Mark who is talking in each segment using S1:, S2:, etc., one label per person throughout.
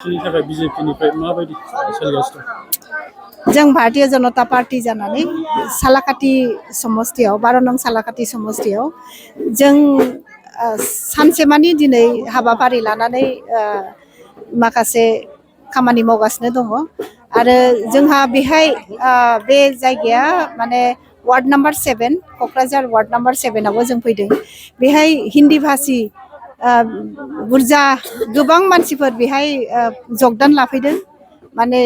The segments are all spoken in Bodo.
S1: बिजेपिनिफ्राय माबायदि सोलिगासिनो
S2: जों भारतीय जनता पार्टी जानानै सालाकाटि समस्तियाव 12 नं सालाकाटि समस्तियाव जों सानसेमानि दिनै हाबाफारि लानानै माखासे खामानि मावगासिनो दङ आरो जोंहा बेहाय बे जायगाया माने ward number 7 Kokrajhar ward number 7 आवबो जों फैदों बेहाय हिन्दी भाषी बुरजा गोबां मानसिफोर बेहाय जगदान लाफैदों माने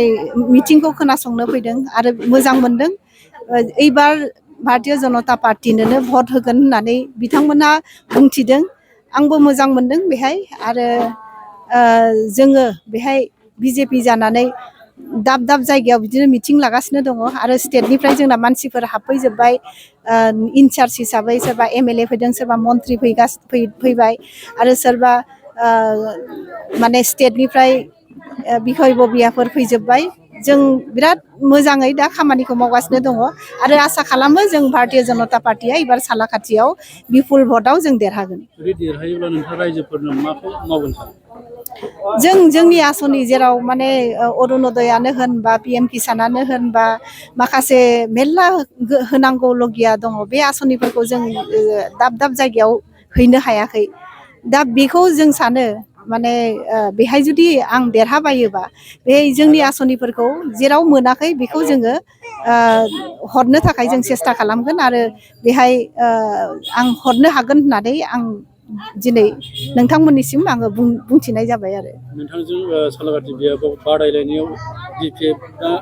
S2: मिटिंखौ खोनासंनो फैदों आरो मोजां मोनदों एबार भारतीय जनता पार्टीनोनो भट होगोन होननानै बिथांमोना बुंथिदों आंबो मोजां मोनदों बेहाय आरो जोङो बेहाय बिजेपि जानानै दाब दाब जायगायाव बिदिनो मिटिं लागासिनो दङ आरो स्टेटनिफ्राय जोंना मानसिफोर हाबफैजोब्बाय इनचार्ज हिसाबै सोरबा एमएलए फैदों सोरबा मन्त्रि फैबाय आरो सोरबा माने स्टेटनिफ्राय बिखय बबियाफोर फैजोब्बाय जों बिराद मोजाङै दा खामानिखौ मावगासिनो दङ आरो आसा खालामो जों भारतीय जनता पार्टीया एबार सालाकाटियाव बिपुल भटआव जों देरहागोन
S1: देरहायोब्ला नोंथाङा रायजोफोरनो माखौ मावगोन
S2: जोंनि आसनि जेराव माने अरुणोदयानो होन बा पीएम किसानानो होन बा माखासे मेरला होनांगौ लगिया दङ बे आसनिफोरखौ जों दाब दाब जायगायाव हैनो हायाखै दा बेखौ जों सानो माने बेहाय जुदि आं देरहाबायोबा बे जोंनि आसनिफोरखौ जेराव मोनाखै बेखौ जोङो हरनो थाखाय जों सेस्था खालामगोन आरो बेहाय आं हरनो हागोन होननानै आं दिनै नोंथांमोननिसिम आङो बुंथिनाय जाबाय आरो
S1: नोंथांजों सालाकाटि बियाबाव बादायलायनायाव डिपिएफआ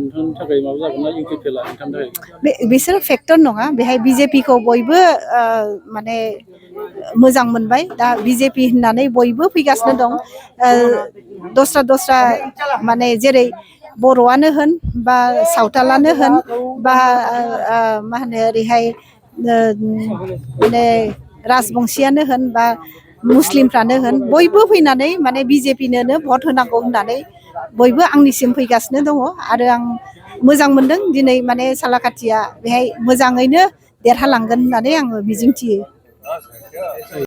S1: नोंथांनि थाखाय माबा जागोन ना इउपिपिएलआ नोंथांनि थाखाय
S2: बिसोर फेक्टर नङा बेहाय बिजेपिखौ बयबो माने मोजां मोनबाय दा बिजेपि होननानै बयबो फैगासिनो दं दस्रा माने जेरै बर'आनो होन बा सावथालानो होन बा मा होनो ओरैहाय माने राजबंसियानो होन बा मुस्लिमफ्रानो होन बयबो फैनानै माने बिजेपिनोनो भट होनांगौ होननानै बयबो आंनिसिम फैगासिनो दङ आरो आं मोजां मोनदों दिनै माने सालाकाटिया बेहाय मोजाङैनो देरहालांगोन होननानै आङो मिजिंथियो